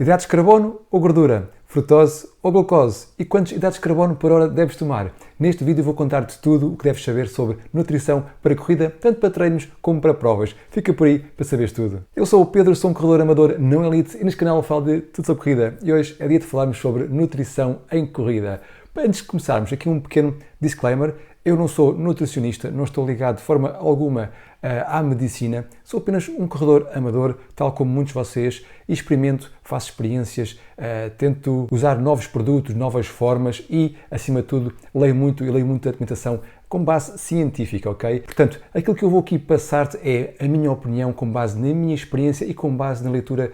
Hidratos de carbono ou gordura? Frutose ou glucose? E quantos hidratos de carbono por hora deves tomar? Neste vídeo vou contar-te tudo o que deves saber sobre nutrição para corrida, tanto para treinos como para provas. Fica por aí para saberes tudo. Eu sou o Pedro, sou um corredor amador não elite e neste canal eu falo de tudo sobre corrida. E hoje é dia de falarmos sobre nutrição em corrida. Antes de começarmos, aqui um pequeno disclaimer. Eu não sou nutricionista, não estou ligado de forma alguma à medicina, sou apenas um corredor amador, tal como muitos de vocês, e experimento, faço experiências, tento usar novos produtos, novas formas e, acima de tudo, leio muito a documentação com base científica, ok? Portanto, aquilo que eu vou aqui passar-te é a minha opinião com base na minha experiência e com base na leitura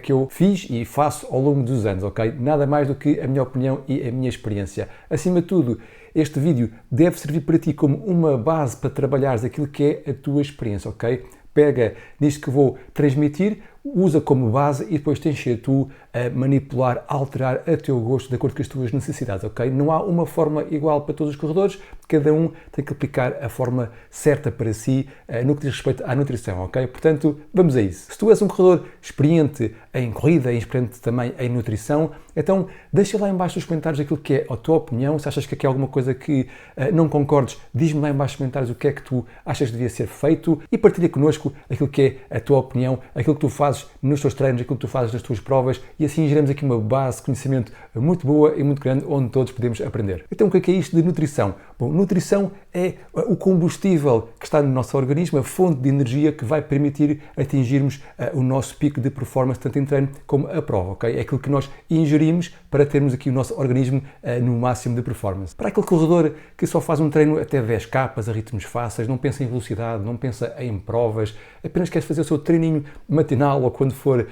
que eu fiz e faço ao longo dos anos, ok? Nada mais do que a minha opinião e a minha experiência. Acima de tudo, este vídeo deve servir para ti como uma base para trabalhares aquilo que é a tua experiência, ok? Pega nisto que vou transmitir, usa como base e depois tens de ser tu a manipular, a alterar a teu gosto de acordo com as tuas necessidades, ok? Não há uma forma igual para todos os corredores, cada um tem que aplicar a forma certa para si no que diz respeito à nutrição, ok? Portanto, vamos a isso. Se tu és um corredor experiente em corrida e experiente também em nutrição, então deixa lá em baixo nos comentários aquilo que é a tua opinião. Se achas que aqui há alguma coisa que não concordes, diz-me lá em baixo nos comentários o que é que tu achas que devia ser feito e partilha connosco aquilo que é a tua opinião, aquilo que tu fazes nos teus treinos, aquilo que tu fazes nas tuas provas e assim geramos aqui uma base de conhecimento muito boa e muito grande onde todos podemos aprender. Então o que é isto de nutrição? Bom, nutrição é o combustível que está no nosso organismo, a fonte de energia que vai permitir atingirmos o nosso pico de performance tanto em treino como a prova, ok? É aquilo que nós ingerimos para termos aqui o nosso organismo no máximo de performance. Para aquele corredor que só faz um treino até 10 capas a ritmos fáceis, não pensa em velocidade, não pensa em provas, apenas quer fazer o seu treininho matinal ou quando for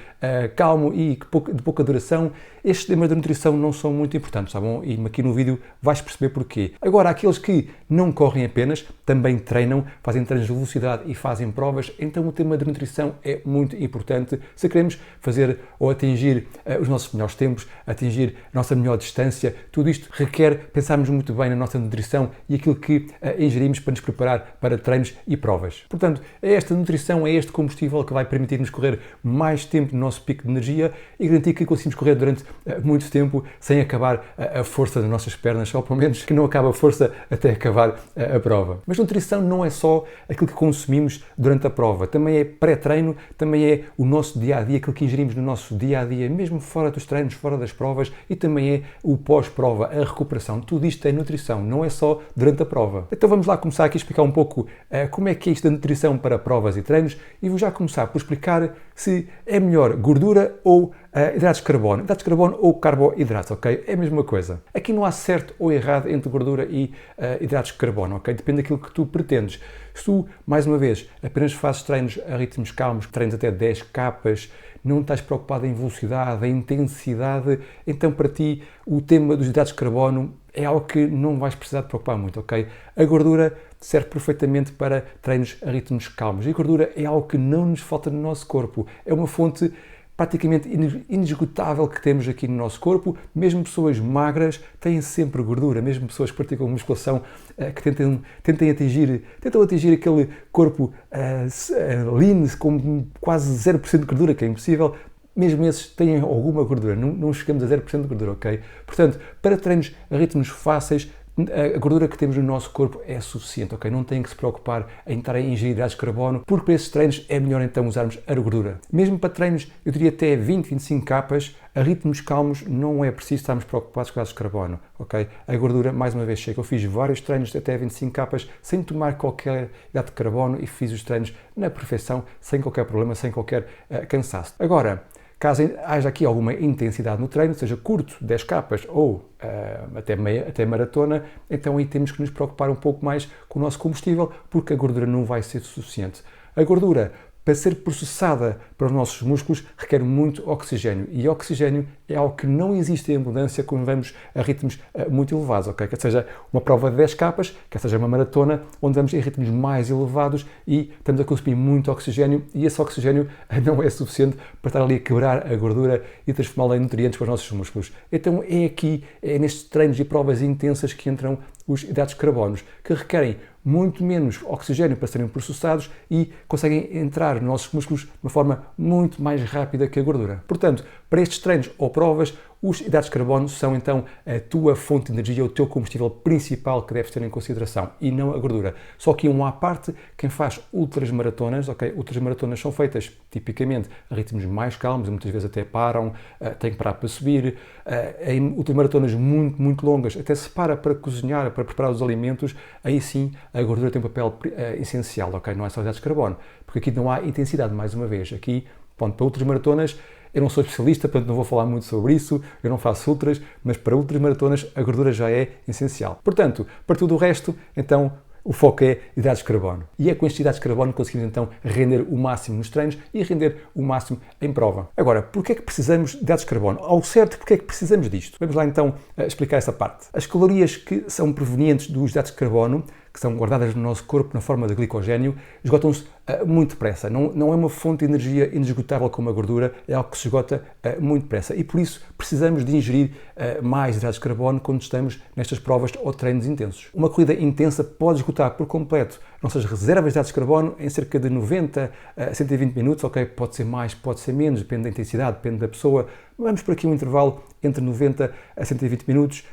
calmo e de pouca duração, estes temas de nutrição não são muito importantes, tá bom? E aqui no vídeo vais perceber porquê. Agora, aqueles que não correm apenas, também treinam, fazem treinos de velocidade e fazem provas, então o tema de nutrição é muito importante se queremos fazer ou atingir os nossos melhores tempos, atingir a nossa melhor distância. Tudo isto requer pensarmos muito bem na nossa nutrição e aquilo que ingerimos para nos preparar para treinos e provas. Portanto, é esta nutrição, é este combustível que vai permitir-nos correr mais tempo no nosso pico de energia e garantir que conseguimos correr durante muito tempo sem acabar a força das nossas pernas, ou pelo menos que não acaba a força até acabar a prova. Mas nutrição não é só aquilo que consumimos durante a prova, também é pré-treino, também é o nosso dia-a-dia, aquilo que ingerimos no nosso dia-a-dia, mesmo fora dos treinos, fora das provas, e também é o pós-prova, a recuperação. Tudo isto é nutrição, não é só durante a prova. Então vamos lá começar aqui a explicar um pouco como é que é isto da nutrição para provas e treinos e vou já começar por explicar se é melhor gordura ou hidratos de carbono. Hidratos de carbono ou carboidratos, ok? É a mesma coisa. Aqui não há certo ou errado entre gordura e hidratos de carbono, ok? Depende daquilo que tu pretendes. Se tu, mais uma vez, apenas fazes treinos a ritmos calmos, treinos até 10 capas, não estás preocupado em velocidade, em intensidade, então para ti o tema dos hidratos de carbono é algo que não vais precisar de preocupar muito, ok? A gordura serve perfeitamente para treinos a ritmos calmos. E a gordura é algo que não nos falta no nosso corpo. É uma fonte praticamente inesgotável que temos aqui no nosso corpo. Mesmo pessoas magras têm sempre gordura, mesmo pessoas que praticam musculação que tentam atingir aquele corpo lean com quase 0% de gordura, que é impossível. Mesmo esses têm alguma gordura, não chegamos a 0% de gordura, ok? Portanto, para treinos a ritmos fáceis, a gordura que temos no nosso corpo é suficiente, ok? Não tem que se preocupar em estar a ingerir hidratos de carbono, porque para esses treinos é melhor então usarmos a gordura. Mesmo para treinos, eu diria até 20, 25 capas, a ritmos calmos não é preciso estarmos preocupados com hidratos de carbono, ok? A gordura, mais uma vez, chega. Eu fiz vários treinos até 25 capas sem tomar qualquer hidrato de carbono e fiz os treinos na perfeição, sem qualquer problema, sem qualquer cansaço. Agora, caso haja aqui alguma intensidade no treino, seja curto, 10 capas ou até maratona, então aí temos que nos preocupar um pouco mais com o nosso combustível, porque a gordura não vai ser suficiente. A gordura, para ser processada para os nossos músculos, requer muito oxigênio. E oxigênio é algo que não existe em abundância quando vamos a ritmos muito elevados, ok? Quer seja uma prova de 10 capas, quer seja uma maratona, onde vamos em ritmos mais elevados e estamos a consumir muito oxigênio e esse oxigênio não é suficiente para estar ali a quebrar a gordura e transformá-la em nutrientes para os nossos músculos. Então é nestes treinos e provas intensas que entram os hidratos de carbono, que requerem muito menos oxigênio para serem processados e conseguem entrar nos nossos músculos de uma forma muito mais rápida que a gordura. Portanto, para estes treinos ou provas, os hidratos de carbono são então a tua fonte de energia, o teu combustível principal que deves ter em consideração e não a gordura. Só que um à parte, quem faz ultramaratonas, ok? Ultramaratonas são feitas tipicamente a ritmos mais calmos, muitas vezes até param, têm que parar para subir. Em ultramaratonas muito longas, até se para cozinhar, para preparar os alimentos, aí sim a gordura tem um papel essencial, ok? Não é só hidratos de carbono, porque aqui não há intensidade, mais uma vez. Aqui, pronto, para ultramaratonas, eu não sou especialista, portanto não vou falar muito sobre isso, eu não faço ultras, mas para ultramaratonas a gordura já é essencial. Portanto, para tudo o resto, então o foco é hidratos de carbono. E é com estes hidratos de carbono que conseguimos então render o máximo nos treinos e render o máximo em prova. Agora, porquê é que precisamos de hidratos de carbono? Ao certo, porquê é que precisamos disto? Vamos lá então explicar essa parte. As calorias que são provenientes dos hidratos de carbono, que são guardadas no nosso corpo na forma de glicogênio, esgotam-se muito depressa. Não é uma fonte de energia inesgotável como a gordura, é algo que se esgota muito depressa. E por isso precisamos de ingerir mais hidratos de carbono quando estamos nestas provas ou treinos intensos. Uma corrida intensa pode esgotar por completo nossas reservas de hidratos de carbono em cerca de 90 a 120 minutos, ok? Pode ser mais, pode ser menos, depende da intensidade, depende da pessoa. Vamos por aqui um intervalo entre 90 a 120 minutos.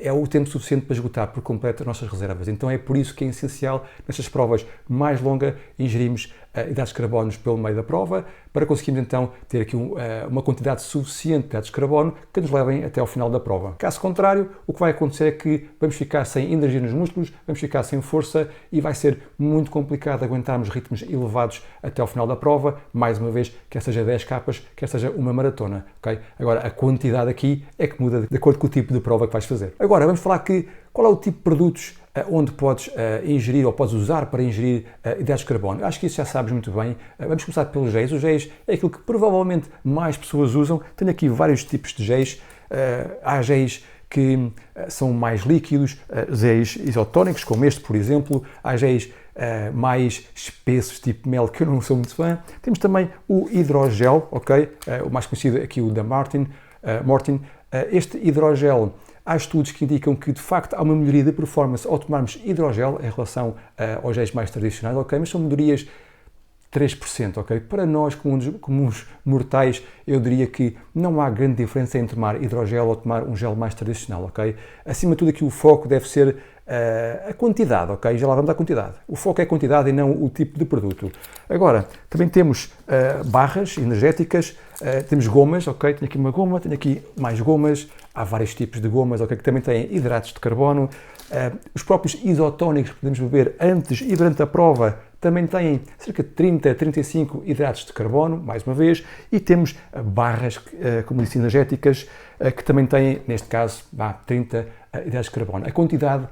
É o tempo suficiente para esgotar por completo as nossas reservas. Então é por isso que é essencial, nestas provas mais longas, ingerirmos hidratos de carbono pelo meio da prova, para conseguirmos então ter aqui uma quantidade suficiente de hidratos de carbono que nos levem até ao final da prova. Caso contrário, o que vai acontecer é que vamos ficar sem energia nos músculos, vamos ficar sem força e vai ser muito complicado aguentarmos ritmos elevados até ao final da prova, mais uma vez, quer seja 10 capas, quer seja uma maratona, ok? Agora, a quantidade aqui é que muda de acordo com o tipo de prova que vais fazer. Agora, vamos falar qual é o tipo de produtos onde podes ingerir ou podes usar para ingerir hidratos de carbono. Acho que isso já sabes muito bem. Vamos começar pelos géis. Os géis é aquilo que provavelmente mais pessoas usam. Tenho aqui vários tipos de géis. Há géis que são mais líquidos, géis isotónicos, como este, por exemplo. Há géis mais espessos, tipo mel, que eu não sou muito fã. Temos também o hidrogel, ok? O mais conhecido aqui, o da Morten. Este hidrogel, há estudos que indicam que, de facto, há uma melhoria de performance ao tomarmos hidrogel em relação aos géis mais tradicionais, ok? Mas são melhorias 3%, ok? Para nós, comuns mortais, eu diria que não há grande diferença em tomar hidrogel ou tomar um gel mais tradicional, ok? Acima de tudo, aqui o foco deve ser a quantidade, ok? Já lá vamos à quantidade. O foco é a quantidade e não o tipo de produto. Agora, também temos barras energéticas, temos gomas, ok? Tenho aqui uma goma, tenho aqui mais gomas, há vários tipos de gomas, ok? Que também têm hidratos de carbono. Os próprios isotónicos que podemos beber antes e durante a prova também têm cerca de 30 a 35 hidratos de carbono, mais uma vez, e temos barras, como disse, energéticas, que também têm, neste caso, 30 hidratos de carbono. A quantidade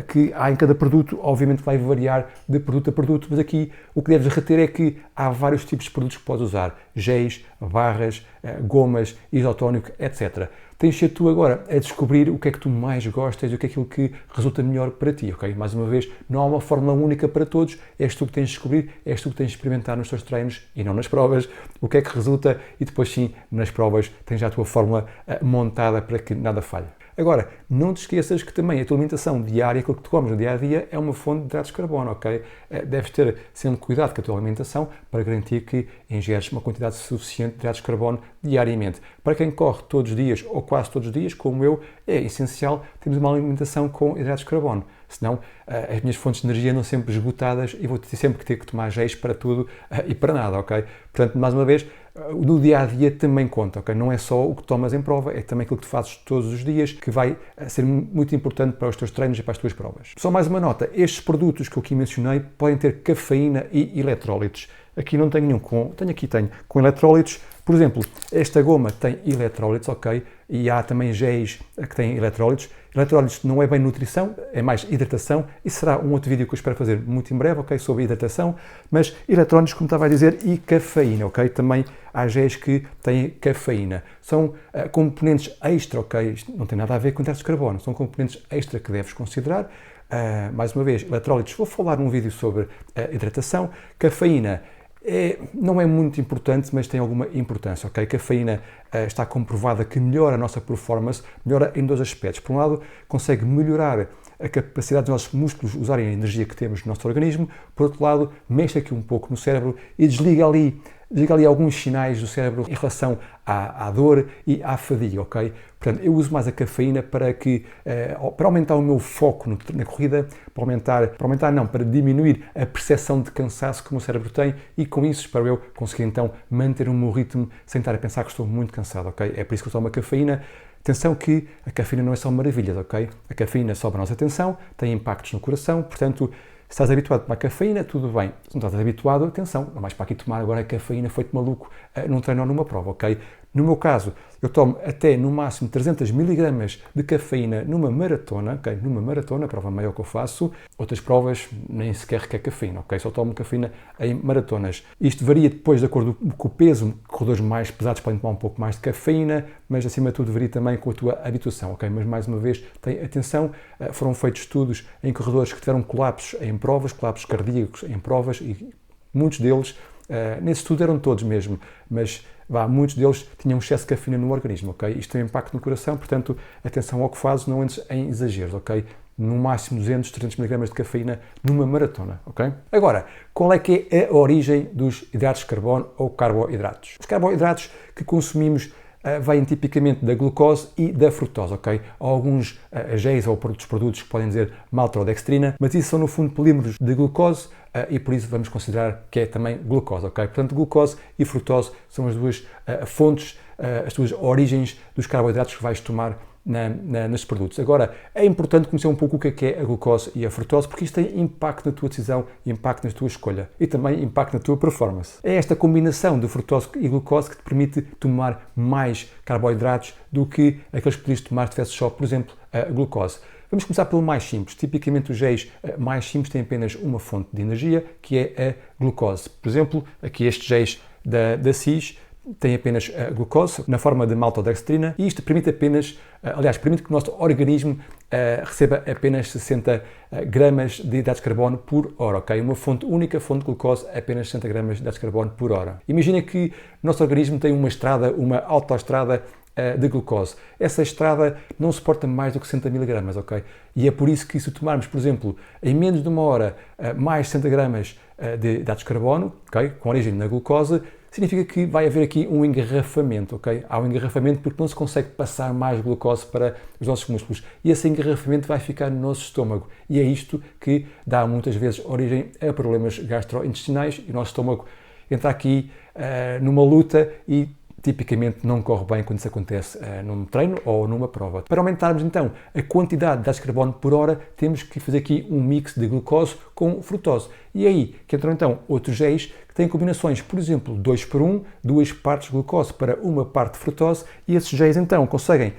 que há em cada produto, obviamente vai variar de produto a produto, mas aqui o que deves reter é que há vários tipos de produtos que podes usar, géis, barras, gomas, isotónico, etc. Tens de ser tu agora a descobrir o que é que tu mais gostas e o que é aquilo que resulta melhor para ti, ok? Mais uma vez, não há uma fórmula única para todos, és tu que tens de descobrir, és tu que tens de experimentar nos teus treinos e não nas provas, o que é que resulta e depois sim, nas provas, tens já a tua fórmula montada para que nada falhe. Agora, não te esqueças que também a tua alimentação diária, aquilo que tu comes no dia-a-dia, é uma fonte de hidratos de carbono, ok? Deves ter sempre cuidado com a tua alimentação para garantir que ingeres uma quantidade suficiente de hidratos de carbono diariamente. Para quem corre todos os dias ou quase todos os dias, como eu, é essencial termos uma alimentação com hidratos de carbono. Senão, as minhas fontes de energia andam sempre esgotadas e vou sempre ter que tomar géis para tudo e para nada, ok? Portanto, mais uma vez, no dia-a-dia também conta, ok? Não é só o que tomas em prova, é também aquilo que tu fazes todos os dias que vai ser muito importante para os teus treinos e para as tuas provas. Só mais uma nota, estes produtos que eu aqui mencionei podem ter cafeína e eletrólitos. Aqui não tenho nenhum, tenho com eletrólitos. Por exemplo, esta goma tem eletrólitos, ok? E há também géis que têm eletrólitos. Eletrólitos não é bem nutrição, é mais hidratação. E será um outro vídeo que eu espero fazer muito em breve, ok? Sobre hidratação. Mas eletrólitos, como estava a dizer, e cafeína, ok? Também há géis que têm cafeína. São componentes extra, ok? Isto não tem nada a ver com hidratos de carbono. São componentes extra que deves considerar. Mais uma vez, eletrólitos, vou falar num vídeo sobre hidratação. Cafeína não é muito importante, mas tem alguma importância, ok? A cafeína está comprovada que melhora a nossa performance, melhora em dois aspectos. Por um lado, consegue melhorar a capacidade dos nossos músculos usarem a energia que temos no nosso organismo. Por outro lado, mexe aqui um pouco no cérebro e desliga ali alguns sinais do cérebro em relação à dor e à fadiga, ok? Portanto, eu uso mais a cafeína para aumentar o meu foco na corrida, para diminuir a percepção de cansaço que o meu cérebro tem e com isso espero eu conseguir então manter o meu ritmo sem estar a pensar que estou muito cansado, ok? É por isso que eu tomo a cafeína. Atenção que a cafeína não é só maravilhas, ok? A cafeína sobe a nossa atenção, tem impactos no coração, portanto, se estás habituado a tomar cafeína, tudo bem. Se não estás habituado, atenção, não vais para aqui tomar agora a cafeína feito maluco num treino ou numa prova, ok? No meu caso, eu tomo até no máximo 300 mg de cafeína numa maratona, ok? Numa maratona, a prova maior que eu faço. Outras provas nem sequer requer cafeína, ok? Só tomo cafeína em maratonas. Isto varia depois de acordo com o peso. Corredores mais pesados podem tomar um pouco mais de cafeína, mas acima de tudo varia também com a tua habituação, ok? Mas mais uma vez, tem atenção, foram feitos estudos em corredores que tiveram colapsos em provas, colapsos cardíacos em provas e muitos deles, nesse estudo eram todos mesmo, mas muitos deles tinham excesso de cafeína no organismo, ok? Isto tem impacto no coração, portanto, atenção ao que fazes, não entres em exageros, ok? No máximo 200, 300 mg de cafeína numa maratona, ok? Agora, qual é que é a origem dos hidratos de carbono ou carboidratos? Os carboidratos que consumimos vêm tipicamente da glucose e da frutose, ok? Há alguns géis ou outros produtos que podem dizer maltodextrina, mas isso são no fundo polímeros de glucose e por isso vamos considerar que é também glucose, ok? Portanto, glucose e frutose são as duas fontes, as duas origens dos carboidratos que vais tomar nestes produtos. Agora, é importante conhecer um pouco o que é a glucose e a frutose, porque isto tem impacto na tua decisão, impacto na tua escolha e também impacto na tua performance. É esta combinação de frutose e glucose que te permite tomar mais carboidratos do que aqueles que podias tomar se tivesse só, por exemplo, a glucose. Vamos começar pelo mais simples. Tipicamente os géis mais simples têm apenas uma fonte de energia, que é a glucose. Por exemplo, aqui estes géis da CIS tem apenas glucose na forma de maltodextrina e isto permite permite que o nosso organismo receba apenas 60 gramas de hidratos de carbono por hora, ok? Uma única fonte de glucose, apenas 60 gramas de hidratos de carbono por hora. Imagina que o nosso organismo tem uma autoestrada de glucose. Essa estrada não suporta mais do que 60 mg, ok? E é por isso que se tomarmos, por exemplo, em menos de uma hora, mais 60 gramas de hidratos de carbono, ok? Com origem na glucose, significa que vai haver aqui um engarrafamento, ok? Há um engarrafamento porque não se consegue passar mais glucose para os nossos músculos e esse engarrafamento vai ficar no nosso estômago e é isto que dá muitas vezes origem a problemas gastrointestinais e o nosso estômago entra aqui numa luta e tipicamente não corre bem quando isso acontece num treino ou numa prova. Para aumentarmos então a quantidade de hidratos de carbono por hora, temos que fazer aqui um mix de glucose com frutose. E aí que entram então outros géis que têm combinações, por exemplo, 2:1, 2 partes de glucose para uma parte de frutose, e esses géis então conseguem,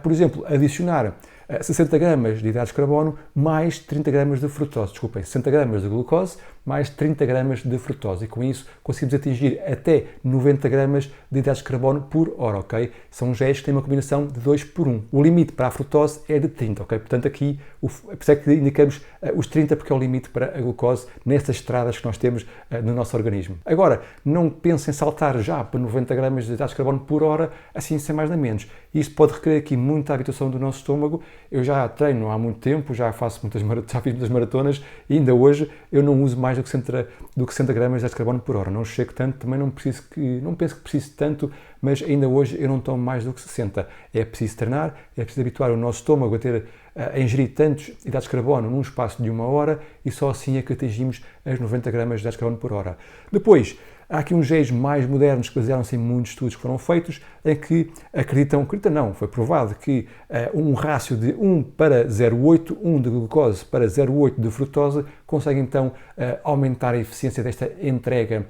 por exemplo, adicionar 60 gramas de hidratos de carbono mais 30 gramas de frutose. 60 gramas de glucose mais 30 gramas de frutose. E com isso conseguimos atingir até 90 gramas de hidratos de carbono por hora, ok? São géis que têm uma combinação de 2:1. O limite para a frutose é de 30, ok? Portanto, aqui, por isso é que indicamos os 30 porque é o limite para a glucose nessas estradas que nós temos no nosso organismo. Agora, não pensem em saltar já para 90 gramas de hidratos de carbono por hora, assim sem mais nem menos. Isto pode requerer aqui muita habituação do nosso estômago. Eu já treino há muito tempo, já fiz muitas maratonas e ainda hoje eu não uso mais do que 60 gramas de hidratos de carbono por hora. Não chego tanto, também não penso que precise tanto, mas ainda hoje eu não tomo mais do que 60. É preciso treinar, é preciso habituar o nosso estômago a ingerir tantos hidratos de carbono num espaço de uma hora e só assim é que atingimos as 90 gramas de hidratos de carbono por hora. Depois, há aqui uns géis mais modernos que basearam-se em muitos estudos que foram feitos em que foi provado que um rácio de 1 para 0,8, 1 de glucose para 0,8 de frutose consegue então aumentar a eficiência desta entrega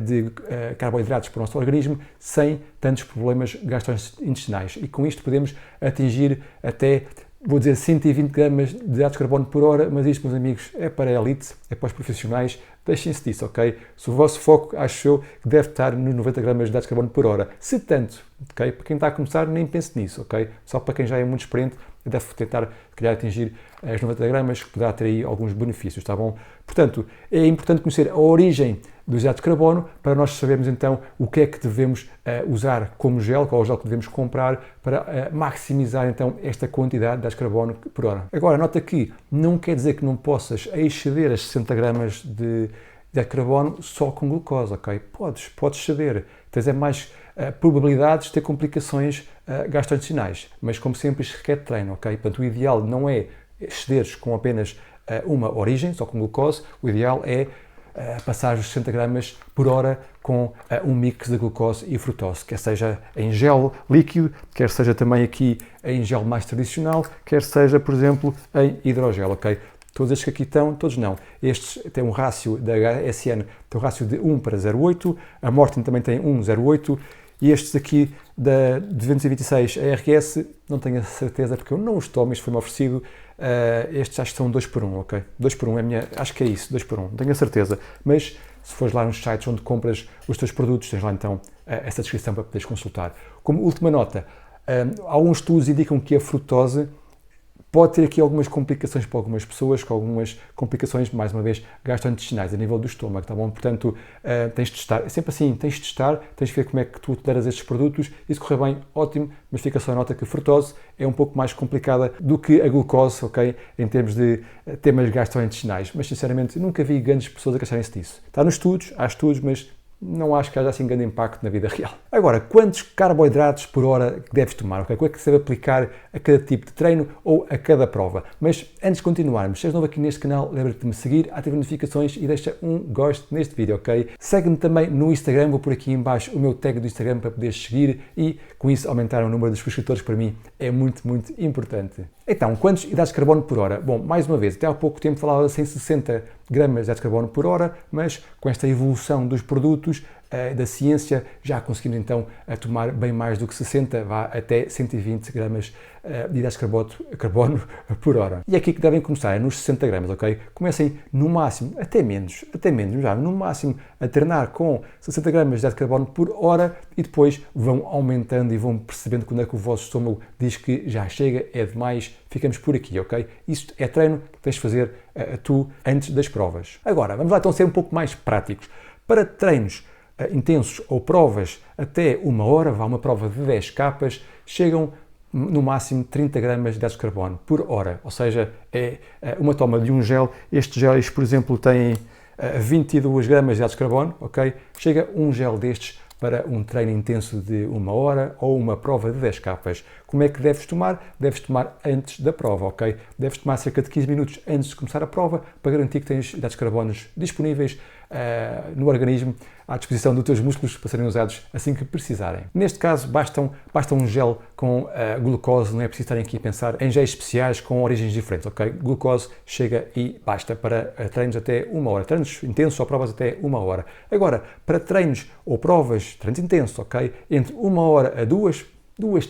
de carboidratos para o nosso organismo sem tantos problemas gastrointestinais. E com isto podemos atingir até, vou dizer, 120 gramas de hidratos de carbono por hora, mas isto, meus amigos, é para a elite, é para os profissionais, deixem-se disso, ok? Se o vosso foco, acho eu, que deve estar nos 90 gramas de hidratos de carbono por hora. Se tanto ok? Para quem está a começar, nem pense nisso, ok? Só para quem já é muito experiente, deve tentar, se calhar, atingir as 90 gramas, que poderá ter aí alguns benefícios, está bom? Portanto, é importante conhecer a origem dos hidratos de carbono para nós sabermos então o que é que devemos usar como gel, qual é o gel que devemos comprar para maximizar então esta quantidade de hidratos de carbono por hora. Agora, nota que não quer dizer que não possas exceder as 60 gramas de hidrato de carbono só com glucose, ok? Podes ceder, tens mais probabilidades de ter complicações gastrointestinais, mas como sempre isto requer treino, ok? Portanto, o ideal não é excederes com apenas uma origem, só com glucose, o ideal é passar os 60 gramas por hora com um mix de glucose e frutose, quer seja em gel líquido, quer seja também aqui em gel mais tradicional, quer seja, por exemplo, em hidrogel, ok? Todos estes que aqui estão, todos não. Estes têm um rácio da HSN, tem um rácio de 1 para 0,8, a Morten também tem 1,08 e estes aqui da 226 ARS, não tenho a certeza porque eu não os tomo, isto foi-me oferecido, estes acho que são 2 por 1, ok? 2 por 1 é a minha, acho que é isso, 2 por 1, não tenho a certeza, mas se fores lá nos sites onde compras os teus produtos, tens lá então essa descrição para poderes consultar. Como última nota, alguns estudos indicam que a frutose pode ter aqui algumas complicações para algumas pessoas, com algumas complicações, mais uma vez, gastrointestinais, a nível do estômago, tá bom? Portanto, tens de testar, é sempre assim, tens de testar, tens de ver como é que tu toleras estes produtos, e se correr bem, ótimo, mas fica só a nota que a frutose é um pouco mais complicada do que a glucose, ok? Em termos de temas gastrointestinais, mas sinceramente nunca vi grandes pessoas a queixarem-se disso. Está nos estudos, há estudos, mas não acho que haja assim grande impacto na vida real. Agora, quantos carboidratos por hora deves tomar? Okay? Como é que se deve aplicar a cada tipo de treino ou a cada prova? Mas antes de continuarmos, se és novo aqui neste canal, lembra-te de me seguir, ativa notificações e deixa um gosto neste vídeo, ok? Segue-me também no Instagram, vou por aqui em baixo o meu tag do Instagram para poderes seguir e com isso aumentar o número de subscritores, para mim é muito, muito importante. Então, quantos hidratos de carbono por hora? Bom, mais uma vez, até há pouco tempo falava de 160 gramas de hidratos de carbono por hora, mas com esta evolução dos produtos, da ciência, já conseguimos então tomar bem mais do que 60, vá até 120 gramas de hidratos de carbono por hora. E é aqui que devem começar, é nos 60 gramas, ok? Comecem no máximo, até menos, já no máximo, a treinar com 60 gramas de hidratos de carbono por hora e depois vão aumentando e vão percebendo quando é que o vosso estômago diz que já chega, é demais, ficamos por aqui, ok? Isto é treino que tens de fazer tu antes das provas. Agora, vamos lá então ser um pouco mais práticos. Para treinos intensos ou provas até 1 hora, vá uma prova de 10 capas, chegam no máximo 30 gramas de hidratos de carbono por hora, ou seja, é uma toma de um gel. Estes géis, por exemplo, têm 22 gramas de hidratos de carbono, ok? Chega um gel destes para um treino intenso de 1 hora ou uma prova de 10 capas. Como é que deves tomar? Deves tomar antes da prova, ok? Deves tomar cerca de 15 minutos antes de começar a prova para garantir que tens hidratos de carbono disponíveis no organismo, à disposição dos teus músculos para serem usados assim que precisarem. Neste caso, basta um gel com glucose, não é preciso estarem aqui a pensar em géis especiais com origens diferentes, ok? Glucose chega e basta para treinos até 1 hora, treinos intensos ou provas até 1 hora. Agora, para treinos ou provas, treinos intensos, ok? Entre 1 hora a 2,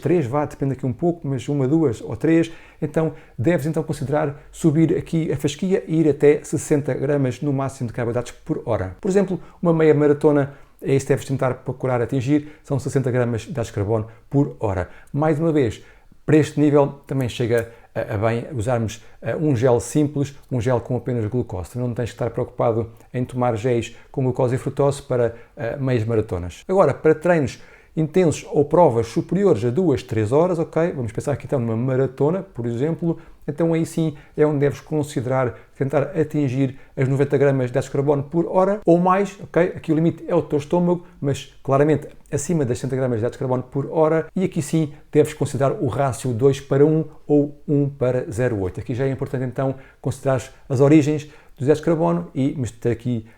3, vá, depende aqui um pouco, mas 1, 2 ou 3, então deves então considerar subir aqui a fasquia e ir até 60 gramas no máximo de carboidratos por hora. Por exemplo, uma meia maratona, é isso que deves tentar procurar atingir, são 60 gramas de hidratos de carbono por hora. Mais uma vez, para este nível também chega a bem usarmos um gel simples, um gel com apenas glucose. Não tens que estar preocupado em tomar géis com glucose e frutose para meias maratonas. Agora, para treinos intensos ou provas superiores a 2, 3 horas, ok? Vamos pensar aqui então numa maratona, por exemplo, então aí sim é onde deves considerar tentar atingir as 90 gramas de hidratos de carbono por hora ou mais, ok? Aqui o limite é o teu estômago, mas claramente acima das 60 gramas de hidratos de carbono por hora, e aqui sim deves considerar o rácio 2 para 1 ou 1 para 0,8. Aqui já é importante então considerar as origens dos hidratos de carbono e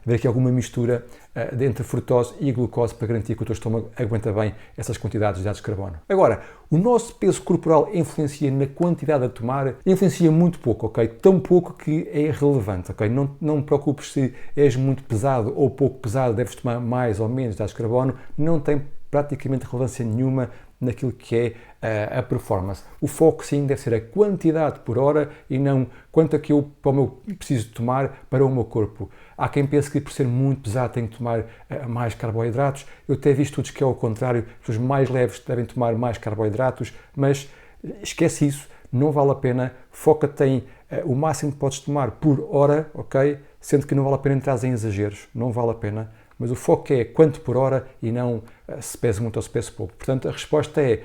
ver aqui alguma mistura entre frutose e glucose para garantir que o teu estômago aguenta bem essas quantidades de hidratos de carbono. Agora, o nosso peso corporal influencia na quantidade a tomar? Influencia muito pouco, ok? Tão pouco que é irrelevante, ok? Não te preocupes se és muito pesado ou pouco pesado, deves tomar mais ou menos hidratos de carbono, não tem praticamente relevância nenhuma naquilo que é a performance. O foco sim deve ser a quantidade por hora e não quanto é que eu preciso tomar para o meu corpo. Há quem pense que por ser muito pesado tem que tomar mais carboidratos. Eu até vi estudos que é ao contrário, as pessoas mais leves devem tomar mais carboidratos, mas esquece isso, não vale a pena. Foca-te em o máximo que podes tomar por hora, ok? Sendo que não vale a pena entrar em exageros, não vale a pena. Mas o foco é quanto por hora e não se pesa muito ou se pesa pouco. Portanto, a resposta é,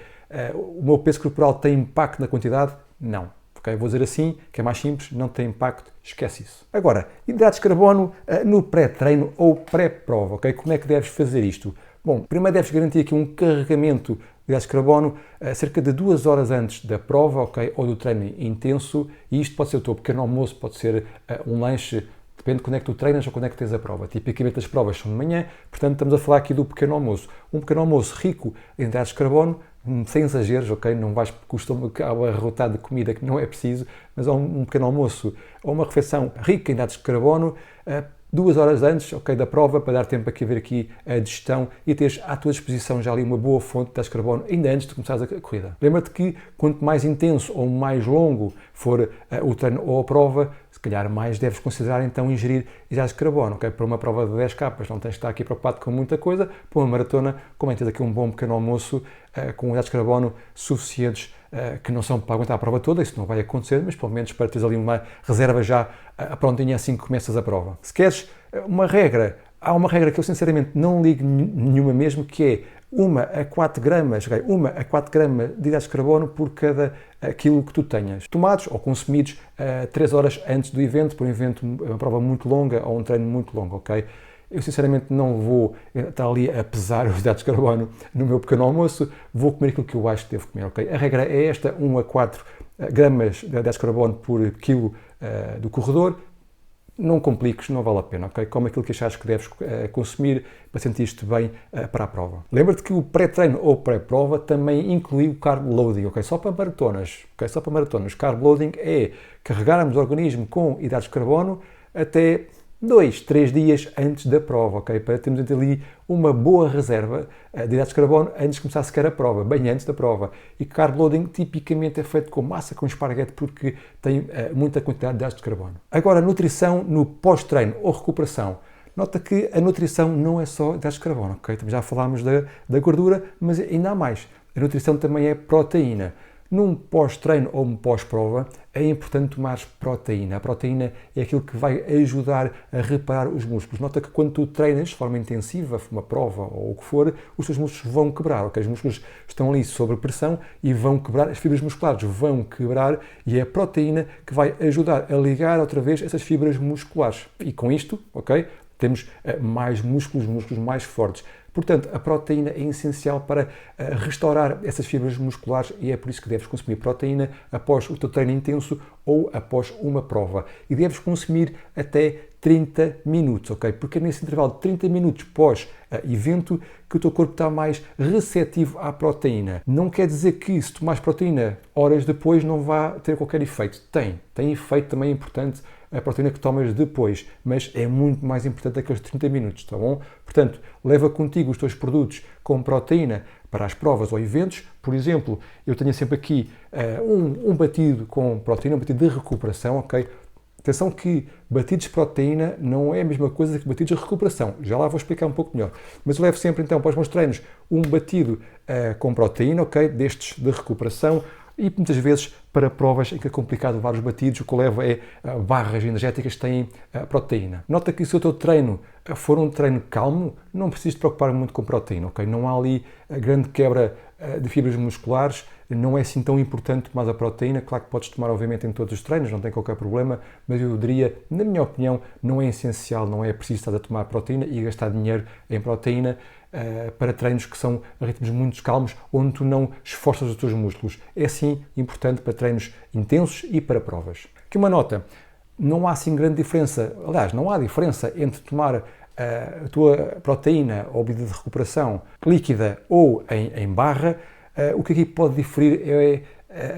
o meu peso corporal tem impacto na quantidade? Não. Okay? Vou dizer assim, que é mais simples, não tem impacto, esquece isso. Agora, hidratos de carbono no pré-treino ou pré-prova, ok? Como é que deves fazer isto? Bom, primeiro deves garantir aqui um carregamento de hidratos de carbono cerca de 2 horas antes da prova, ok? Ou do treino intenso, e isto pode ser o teu pequeno almoço, pode ser um lanche. Depende de quando é que tu treinas ou quando é que tens a prova. Tipicamente as provas são de manhã, portanto estamos a falar aqui do pequeno almoço. Um pequeno almoço rico em hidratos de carbono, sem exageros, ok? Não vais porque o estômago acaba arrotado de comida que não é preciso, mas um pequeno almoço ou uma refeição rica em hidratos de carbono, 2 horas antes, ok, da prova, para dar tempo a ver aqui a digestão e teres à tua disposição já ali uma boa fonte de hidratos de carbono ainda antes de começares a corrida. Lembra-te que quanto mais intenso ou mais longo for o treino ou a prova, se calhar mais deves considerar então ingerir hidratos de carbono, ok? Para uma prova de 10 capas não tens de estar aqui preocupado com muita coisa, para uma maratona, como tens aqui um bom pequeno almoço com hidratos de carbono suficientes que não são para aguentar a prova toda, isso não vai acontecer, mas pelo menos para teres ali uma reserva já prontinha assim que começas a prova. Se queres uma regra, há uma regra que eu sinceramente não ligo nenhuma mesmo, que é 1 a 4 gramas, okay? 1 a 4 gramas de hidratos de carbono por cada quilo que tu tenhas. Tomados ou consumidos 3 horas antes do evento, por um evento, uma prova muito longa ou um treino muito longo, ok? Eu sinceramente não vou estar ali a pesar os hidratos de carbono no meu pequeno almoço, vou comer aquilo que eu acho que devo comer, ok? A regra é esta, 1 a 4 gramas de hidratos de carbono por quilo do corredor. Não compliques, não vale a pena, ok? Come aquilo que achares que deves consumir para sentir-te bem para a prova. Lembra-te que o pré-treino ou pré-prova também inclui o carb loading, ok? Só para maratonas, ok? Só para maratonas. Carb loading é carregarmos o organismo com hidratos de carbono até 2, 3 dias antes da prova, ok? Para termos ali uma boa reserva de hidratos de carbono antes de começar sequer a prova, bem antes da prova. E carb loading tipicamente é feito com massa, com esparguete, porque tem muita quantidade de hidratos de carbono. Agora, nutrição no pós-treino ou recuperação. Nota que a nutrição não é só hidratos de carbono, ok? Já falámos da gordura, mas ainda há mais. A nutrição também é proteína. Num pós-treino ou um pós-prova, é importante tomar proteína. A proteína é aquilo que vai ajudar a reparar os músculos. Nota que quando tu treinas de forma intensiva, uma prova ou o que for, os teus músculos vão quebrar, ok? Os músculos estão ali sob pressão e vão quebrar, as fibras musculares vão quebrar e é a proteína que vai ajudar a ligar outra vez essas fibras musculares. E com isto, ok? Temos mais músculos mais fortes. Portanto, a proteína é essencial para restaurar essas fibras musculares e é por isso que deves consumir proteína após o teu treino intenso ou após uma prova. E deves consumir até 30 minutos, ok? Porque é nesse intervalo de 30 minutos pós-evento que o teu corpo está mais receptivo à proteína. Não quer dizer que se tomares proteína horas depois não vá ter qualquer efeito. Tem efeito também importante a proteína que tomas depois, mas é muito mais importante aqueles 30 minutos, tá bom? Portanto, leva contigo os teus produtos com proteína para as provas ou eventos. Por exemplo, eu tenho sempre aqui um batido com proteína, um batido de recuperação, ok? Atenção que batidos de proteína não é a mesma coisa que batidos de recuperação. Já lá vou explicar um pouco melhor. Mas eu levo sempre, então, para os meus treinos, um batido com proteína, ok? Destes de recuperação. E muitas vezes para provas em que é complicado levar os batidos, o que eu levo é barras energéticas que têm proteína. Nota que se o teu treino for um treino calmo, não precisas te preocupar muito com proteína, ok? Não há ali grande quebra de fibras musculares, não é assim tão importante tomar a proteína. Claro que podes tomar obviamente em todos os treinos, não tem qualquer problema, mas eu diria, na minha opinião, não é essencial, não é preciso estar a tomar proteína e gastar dinheiro em proteína para treinos que são a ritmos muito calmos, onde tu não esforças os teus músculos. É sim importante para treinos intensos e para provas. Aqui uma nota, não há assim grande diferença, aliás, não há diferença entre tomar a tua proteína ou bebida de recuperação líquida ou em barra. O que aqui pode diferir é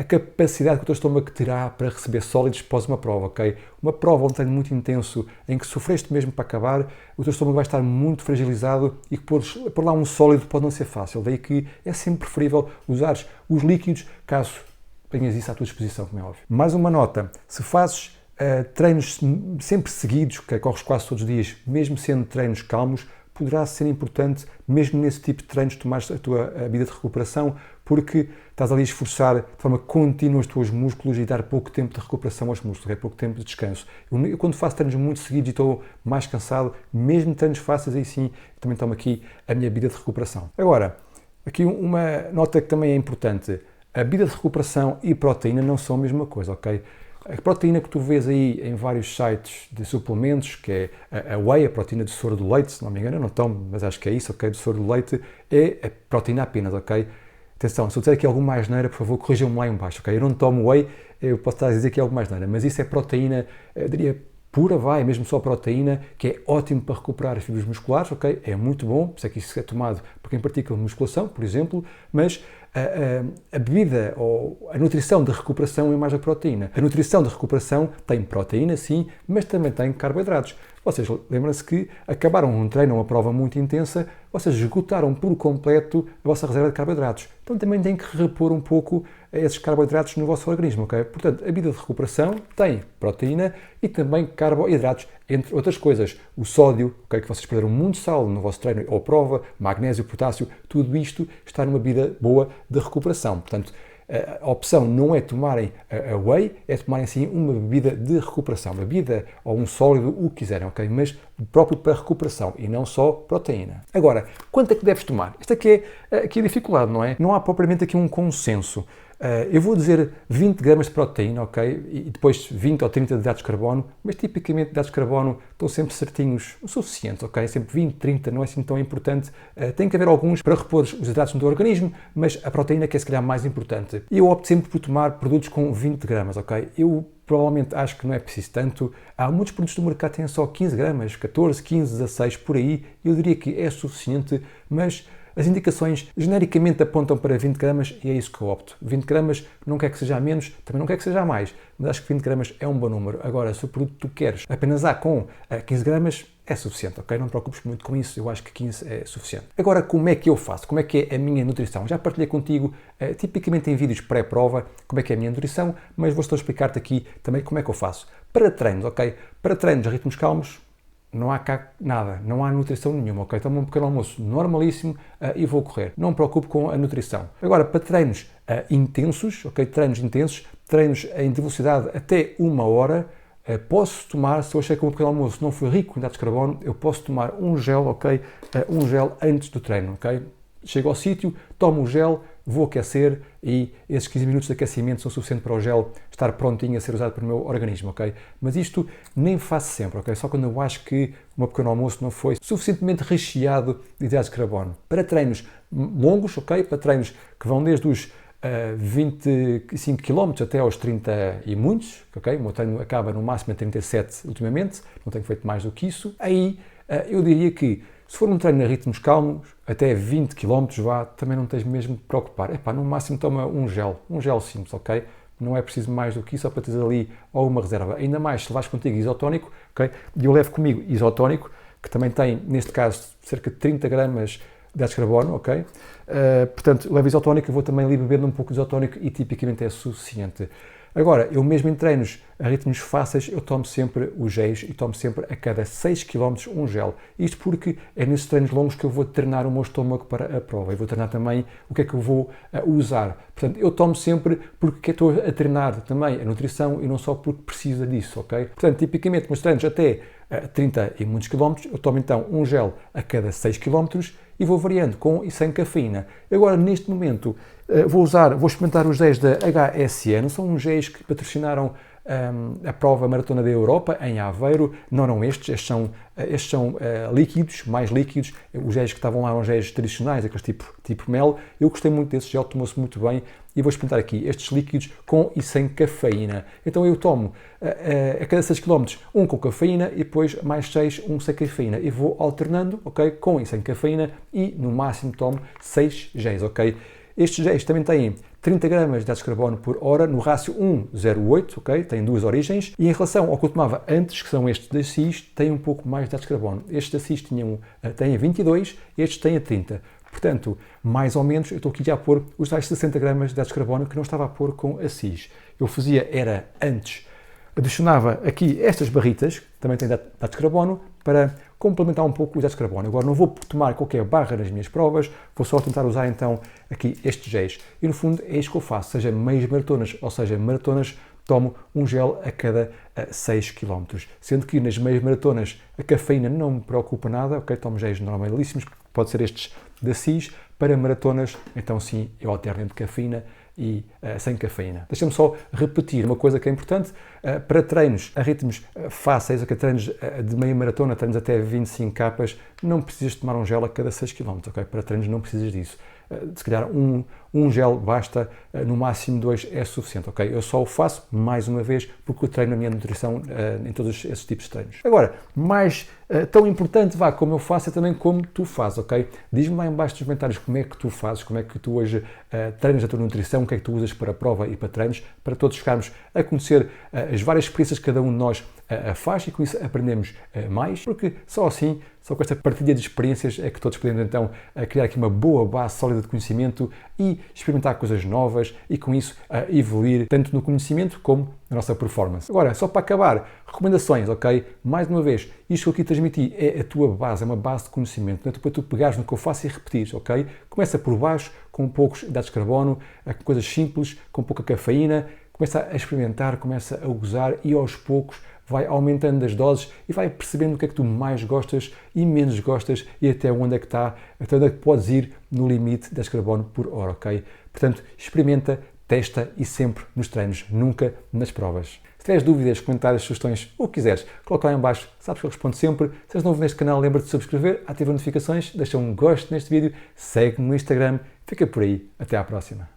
a capacidade que o teu estômago terá para receber sólidos após uma prova, ok? Uma prova ou um treino muito intenso em que sofreste mesmo para acabar, o teu estômago vai estar muito fragilizado e por lá um sólido pode não ser fácil. Daí que é sempre preferível usares os líquidos caso tenhas isso à tua disposição, como é óbvio. Mais uma nota, se fazes treinos sempre seguidos, que corres quase todos os dias, mesmo sendo treinos calmos, poderá ser importante, mesmo nesse tipo de treinos, tomares a tua vida de recuperação, porque estás ali a esforçar de forma contínua os teus músculos e dar pouco tempo de recuperação aos músculos, é pouco tempo de descanso. Eu quando faço treinos muito seguidos e estou mais cansado, mesmo treinos fáceis, aí sim, também tomo aqui a minha vida de recuperação. Agora, aqui uma nota que também é importante, a vida de recuperação e proteína não são a mesma coisa, ok? A proteína que tu vês aí em vários sites de suplementos, que é a whey, a proteína de soro do leite, se não me engano, eu não tomo, mas acho que é isso, ok, de soro do leite, é a proteína apenas, ok? Atenção, se eu disser aqui algo mais neira, por favor, corrijam-me lá em baixo, ok? Eu não tomo whey, eu posso estar a dizer aqui algo mais neira, mas isso é proteína, eu diria, pura, mesmo só proteína, que é ótimo para recuperar as fibras musculares, ok? É muito bom, por isso é que isso é tomado por quem pratica musculação, por exemplo, mas a bebida ou a nutrição de recuperação é mais a proteína. A nutrição de recuperação tem proteína, sim, mas também tem carboidratos. Vocês lembram-se que acabaram um treino ou uma prova muito intensa, vocês esgotaram por completo a vossa reserva de carboidratos. Então também têm que repor um pouco esses carboidratos no vosso organismo, ok? Portanto, a vida de recuperação tem proteína e também carboidratos, entre outras coisas. O sódio, ok, que vocês perderam muito sal no vosso treino ou prova, magnésio, potássio, tudo isto está numa vida boa de recuperação. Portanto, a opção não é tomarem a whey, é tomarem sim uma bebida de recuperação, bebida ou um sólido, o que quiserem, ok? Mas próprio para recuperação e não só proteína. Agora, quanto é que deves tomar? Esta aqui é a dificuldade, não é? Não há propriamente aqui um consenso. Eu vou dizer 20 gramas de proteína, ok? E depois 20 ou 30 de hidratos de carbono, mas tipicamente hidratos de carbono estão sempre certinhos, o suficiente, ok? Sempre 20, 30, não é assim tão importante. Tem que haver alguns para repor os hidratos no teu organismo, mas a proteína que é se calhar mais importante. E eu opto sempre por tomar produtos com 20 gramas, ok? Eu provavelmente acho que não é preciso tanto. Há muitos produtos do mercado que têm só 15 gramas, 14, 15, 16, por aí. Eu diria que é suficiente, mas as indicações genericamente apontam para 20 gramas e é isso que eu opto. 20 gramas não quer que seja a menos, também não quer que seja a mais, mas acho que 20 gramas é um bom número. Agora, se o produto que tu queres apenas há com 15 gramas, é suficiente, ok? Não te preocupes muito com isso, eu acho que 15 é suficiente. Agora, como é que eu faço? Como é que é a minha nutrição? Já partilhei contigo, tipicamente em vídeos pré-prova, como é que é a minha nutrição, mas vou só explicar-te aqui também como é que eu faço. Para treinos, ok? Para treinos a ritmos calmos, não há cá nada, não há nutrição nenhuma, ok? Tomo um pequeno almoço normalíssimo e vou correr. Não me preocupo com a nutrição. Agora, para treinos intensos, ok? Treinos intensos, treinos em velocidade até 1 hora, posso tomar, se eu achei que o meu pequeno almoço não foi rico em hidratos de carbono, eu posso tomar um gel, ok? Um gel antes do treino, ok? Chego ao sítio, tomo o gel, vou aquecer e esses 15 minutos de aquecimento são suficientes para o gel estar prontinho a ser usado pelo meu organismo, ok? Mas isto nem faço sempre, ok? Só quando eu acho que o meu pequeno almoço não foi suficientemente recheado de hidratos de carbono. Para treinos longos, ok? Para treinos que vão desde os 25 km até aos 30 e muitos, ok? O meu treino acaba no máximo a 37 ultimamente, não tenho feito mais do que isso. Aí eu diria que se for um treino a ritmos calmos, até 20 km também não tens mesmo de preocupar. No máximo toma um gel simples, ok? Não é preciso mais do que isso, só para teres ali alguma reserva. Ainda mais se levares contigo isotónico, ok? E eu levo comigo isotónico, que também tem, neste caso, cerca de 30 gramas de hidratos de carbono, ok? Portanto, levo isotónico, eu vou também ali bebendo um pouco de isotónico e tipicamente é suficiente. Agora, eu mesmo em treinos a ritmos fáceis, eu tomo sempre os géis e tomo sempre a cada 6 km um gel. Isto porque é nesses treinos longos que eu vou treinar o meu estômago para a prova e vou treinar também o que é que eu vou usar. Portanto, eu tomo sempre porque estou a treinar também a nutrição e não só porque precisa disso, ok? Portanto, tipicamente, meus treinos até 30 e muitos quilómetros, eu tomo então um gel a cada 6 km e vou variando com e sem cafeína. Agora, neste momento, vou experimentar os géis da HSN, são uns géis que patrocinaram a prova Maratona da Europa, em Aveiro. Não estes são líquidos, mais líquidos. Os géis que estavam lá eram géis tradicionais, aqueles tipo mel. Eu gostei muito desse gel, tomou-se muito bem e vou experimentar aqui estes líquidos com e sem cafeína. Então eu tomo a cada 6 km um com cafeína e depois mais 6, um sem cafeína. E vou alternando, ok, com e sem cafeína e no máximo tomo 6 géis, ok? Estes géis também têm 30 gramas de hidratos de carbono por hora no rácio 1:0,8, ok? Tem duas origens. E em relação ao que eu tomava antes, que são estes da CIS, tem um pouco mais de hidratos de carbono. Estes da CIS têm a 22, estes têm a 30. Portanto, mais ou menos, eu estou aqui já a pôr os tais 60 gramas de hidratos de carbono que não estava a pôr com a CIS. Eu fazia, era antes, adicionava aqui estas barritas, que também têm hidratos de carbono, para complementar um pouco os hidratos de carbono. Agora não vou tomar qualquer barra nas minhas provas, vou só tentar usar então aqui estes géis. E no fundo é isto que eu faço, seja meias maratonas, ou seja, maratonas, tomo um gel a cada 6 km. Sendo que nas meias maratonas a cafeína não me preocupa nada, ok? Tomo géis normalíssimos, pode ser estes da CIS. Para maratonas, então sim, eu alterno entre cafeína e sem cafeína. Deixa-me só repetir uma coisa que é importante. Para treinos a ritmos fáceis, a treinos de meia maratona, treinos até 25 capas, não precisas tomar um gel a cada 6 km, ok? Para treinos não precisas disso. Se calhar um gel basta, no máximo 2 é suficiente, ok? Eu só o faço, mais uma vez, porque eu treino a minha nutrição em todos esses tipos de treinos. Agora, mais tão importante, como eu faço, é também como tu fazes, ok? Diz-me lá em baixo nos comentários como é que tu fazes, como é que tu hoje treinas a tua nutrição, o que é que tu usas para a prova e para treinos, para todos ficarmos a conhecer as várias experiências que cada um de nós faz e com isso aprendemos mais, porque só assim, só com esta partilha de experiências é que todos podemos então criar aqui uma boa base sólida de conhecimento e experimentar coisas novas e com isso evoluir tanto no conhecimento como na nossa performance. Agora, só para acabar, recomendações, ok? Mais uma vez, isto que eu aqui transmiti é a tua base, é uma base de conhecimento, não é para tu pegares no que eu faço e repetires, ok? Começa por baixo, com poucos hidratos de carbono, com coisas simples, com pouca cafeína, começa a experimentar, começa a gozar e aos poucos vai aumentando as doses e vai percebendo o que é que tu mais gostas e menos gostas e até onde é que está, até onde é que podes ir no limite de carbono por hora, ok? Portanto, experimenta, testa e sempre nos treinos, nunca nas provas. Se tiveres dúvidas, comentários, sugestões, o que quiseres, coloca lá em baixo, sabes que eu respondo sempre. Se és novo neste canal, lembra-te de subscrever, ativa as notificações, deixa um gosto neste vídeo, segue-me no Instagram, fica por aí, até à próxima.